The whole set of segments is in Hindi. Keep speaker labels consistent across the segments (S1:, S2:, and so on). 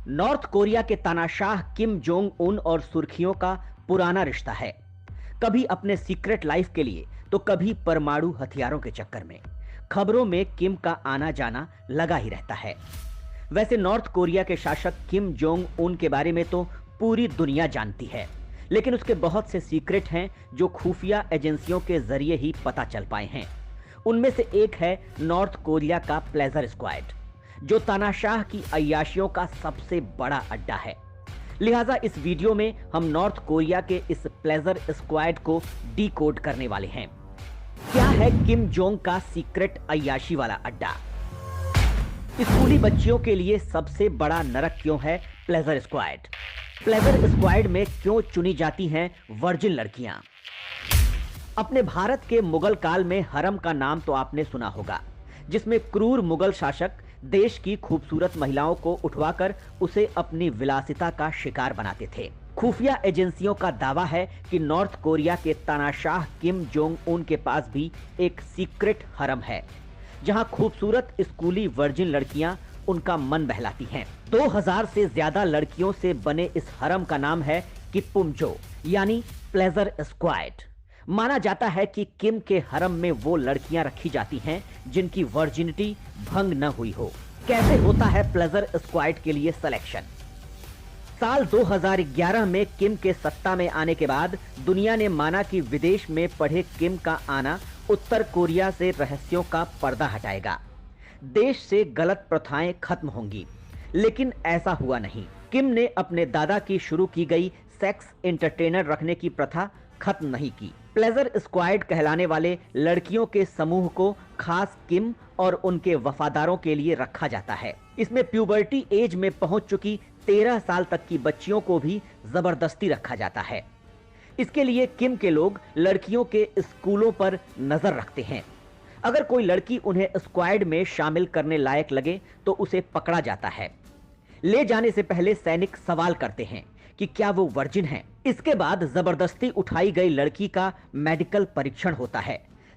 S1: नॉर्थ कोरिया के तानाशाह किम जोंग उन और सुर्खियों का पुराना रिश्ता है। कभी अपने सीक्रेट लाइफ के लिए तो कभी परमाणु हथियारों के चक्कर में। खबरों में किम का आना जाना लगा ही रहता है। वैसे नॉर्थ कोरिया के शासक किम जोंग उन के बारे में तो पूरी दुनिया जानती है, लेकिन उसके बहुत से सीक्रेट हैं जो खुफिया एजेंसियों के जरिए ही पता चल पाए हैं। उनमें से एक है नॉर्थ कोरिया का प्लेजर स्क्वाड, जो तानाशाह की अय्याशियों का सबसे बड़ा अड्डा है। लिहाजा इस वीडियो में हम नॉर्थ कोरिया के इस प्लेजर स्क्वाड को डीकोड करने वाले हैं। क्या है किम जोंग का सीक्रेट अय्याशी वाला अड्डा? स्कूली बच्चियों के लिए सबसे बड़ा नरक क्यों है प्लेजर स्क्वाड? प्लेजर स्क्वाड में क्यों चुनी जाती हैं वर्जिन लड़कियां? अपने भारत के मुगल काल में हरम का नाम तो आपने सुना होगा, जिसमें क्रूर मुगल शासक देश की खूबसूरत महिलाओं को उठवाकर उसे अपनी विलासिता का शिकार बनाते थे। खुफिया एजेंसियों का दावा है कि नॉर्थ कोरिया के तानाशाह किम जोंग उन के पास भी एक सीक्रेट हरम है, जहां खूबसूरत स्कूली वर्जिन लड़कियां उनका मन बहलाती हैं। 2000 से ज्यादा लड़कियों से बने इस हरम का नाम है किपुमजो, यानी प्लेजर स्क्वाड। माना जाता है कि किम के हरम में वो लड़कियां रखी जाती हैं जिनकी वर्जिनिटी भंग न हुई हो। कैसे होता है प्लेजर स्क्वाड के लिए सिलेक्शन? साल 2011 में किम के सत्ता में आने के बाद दुनिया ने माना कि विदेश में पढ़े किम का आना उत्तर कोरिया से रहस्यों का पर्दा हटाएगा, देश से गलत प्रथाएं खत्म होंगी। लेकिन ऐसा हुआ नहीं। किम ने अपने दादा की शुरू की गई सेक्स एंटरटेनर रखने की प्रथा खत्म नहीं की। प्लेजर स्क्वाड कहलाने वाले लड़कियों के समूह को खास किम और उनके वफादारों के लिए रखा जाता है। इसमें प्यूबर्टी एज में पहुंच चुकी 13 साल तक की बच्चियों को भी जबरदस्ती रखा जाता है। इसके लिए किम के लोग लड़कियों के स्कूलों पर नजर रखते हैं। अगर कोई लड़की उन्हें स्क्वाड में शामिल करने लायक लगे तो उसे पकड़ा जाता है। ले जाने से पहले सैनिक सवाल करते हैं कि क्या वो वर्जिन है। इसके बाद जबरदस्ती उठाई गई लड़की का मेडिकल परीक्षण होता है,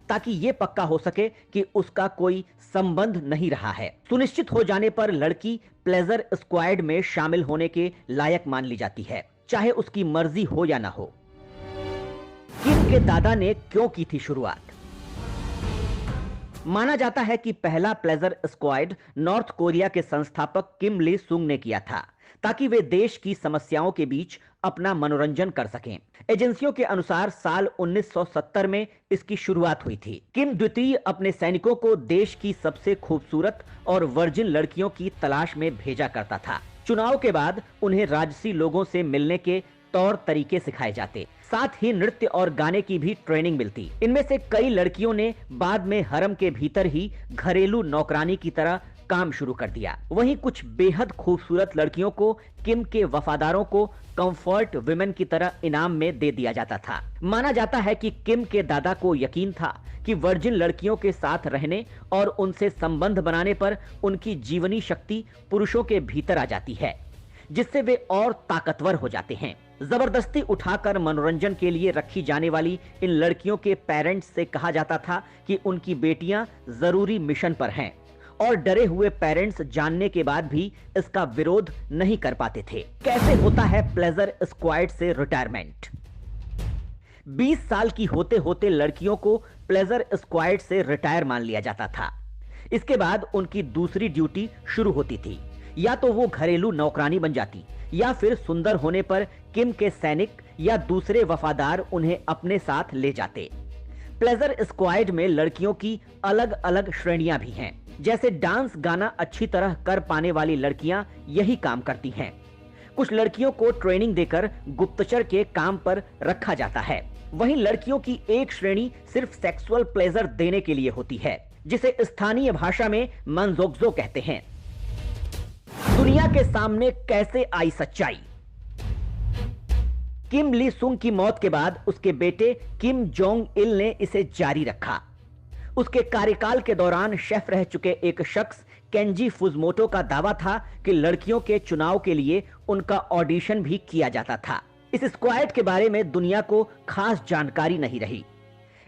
S1: ताकि ये पक्का हो सके कि उसका कोई संबंध नहीं रहा है। सुनिश्चित हो जाने पर लड़की प्लेजर स्क्वाड में शामिल होने के लायक मान ली जाती है, चाहे उसकी मर्जी हो या ना हो। किम के दादा ने क्यों की थी शुरुआत? माना जाता है कि पहला प्लेजर स्क्वाड नॉर्थ कोरिया के संस्थापक किम ली सुंग ने किया था, ताकि वे देश की समस्याओं के बीच अपना मनोरंजन कर सकें। एजेंसियों के अनुसार साल 1970 में इसकी शुरुआत हुई थी। किम द्वितीय अपने सैनिकों को देश की सबसे खूबसूरत और वर्जिन लड़कियों की तलाश में भेजा करता था। चुनाव के बाद उन्हें राजसी लोगों से मिलने के तौर तरीके सिखाए जाते, साथ ही नृत्य और गाने की भी ट्रेनिंग मिलती। इनमें से कई लड़कियों ने बाद में हरम के भीतर ही घरेलू नौकरानी की तरह काम शुरू कर दिया। वहीं कुछ बेहद खूबसूरत लड़कियों को किम के वफादारों को कंफर्ट विमेन की तरह इनाम में दे दिया जाता था। माना जाता है कि किम के दादा को यकीन था कि वर्जिन लड़कियों के साथ रहने और उनसे संबंध बनाने पर उनकी जीवनी शक्ति पुरुषों के भीतर आ जाती है, जिससे वे और ताकतवर हो जाते हैं। जबरदस्ती उठाकर मनोरंजन के लिए रखी जाने वाली इन लड़कियों के पेरेंट्स से कहा जाता था कि उनकी बेटियां जरूरी मिशन पर हैं, और डरे हुए पेरेंट्स जानने के बाद भी इसका विरोध नहीं कर पाते थे। कैसे होता है प्लेजर स्क्वाड से रिटायरमेंट? 20 साल की होते होते लड़कियों को प्लेजर स्क्वाड से रिटायर मान लिया जाता था। इसके बाद उनकी दूसरी ड्यूटी शुरू होती थी। या तो वो घरेलू नौकरानी बन जाती, या फिर सुंदर होने पर किम के सैनिक या दूसरे वफादार उन्हें अपने साथ ले जाते। प्लेजर स्क्वाड में लड़कियों की अलग अलग श्रेणियां भी हैं। जैसे डांस गाना अच्छी तरह कर पाने वाली लड़कियां यही काम करती हैं। कुछ लड़कियों को ट्रेनिंग देकर गुप्तचर के काम पर रखा जाता है। वहीं लड़कियों की एक श्रेणी सिर्फ सेक्सुअल प्लेजर देने के लिए होती है, जिसे स्थानीय भाषा में मनजोक्जो कहते हैं। दुनिया के सामने कैसे आई सच्चाई? किम ली सुंग की मौत के बाद उसके बेटे किम जोंग इल ने इसे जारी रखा। उसके कार्यकाल के दौरान शेफ रह चुके एक शख्स केंजी फुजमोटो का दावा था कि लड़कियों के चुनाव के लिए उनका ऑडिशन भी किया जाता था। इस स्क्वाड के बारे में दुनिया को खास जानकारी नहीं रही।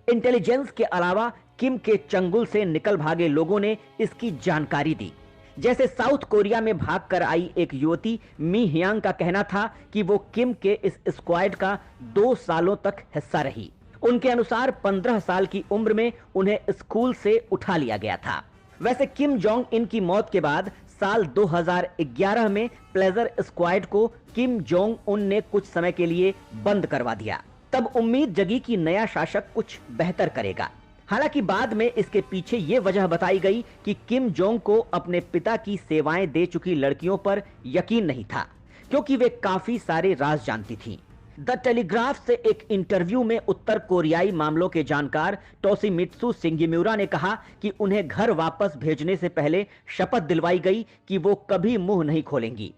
S1: इंटेलिजेंस के अलावा किम के चंगुल से निकल भागे लोगों ने इसकी जानकारी दी। जैसे साउथ कोरिया में भागकर आई एक युवती मी हियांग का कहना था कि वो किम के इस स्क्वाड का 2 सालों तक हिस्सा रही। उनके अनुसार 15 साल की उम्र में उन्हें स्कूल से उठा लिया गया था। वैसे किम जोंग इन की मौत के बाद साल 2011 में प्लेजर स्क्वाड को किम जोंग उन ने कुछ समय के लिए बंद करवा दिया। तब उम्मीद जगी कि नया शासक कुछ बेहतर करेगा। हालांकि बाद में इसके पीछे यह वजह बताई गई कि किम जोंग को अपने पिता की सेवाएं दे चुकी लड़कियों पर यकीन नहीं था, क्योंकि वे काफी सारे राज जानती थीं। द टेलीग्राफ से एक इंटरव्यू में उत्तर कोरियाई मामलों के जानकार टोशिमित्सु सिंगीम्यूरा ने कहा कि उन्हें घर वापस भेजने से पहले शपथ दिलवाई गई कि वो कभी मुंह नहीं खोलेंगी।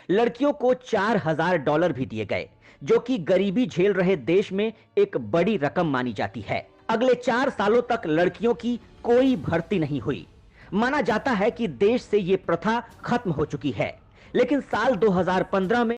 S1: लड़कियों को $4000 भी दिए गए, जो कि गरीबी झेल रहे देश में एक बड़ी रकम मानी जाती है। अगले 4 सालों तक लड़कियों की कोई भर्ती नहीं हुई। माना जाता है कि देश से ये प्रथा खत्म हो चुकी है, लेकिन साल 2015 में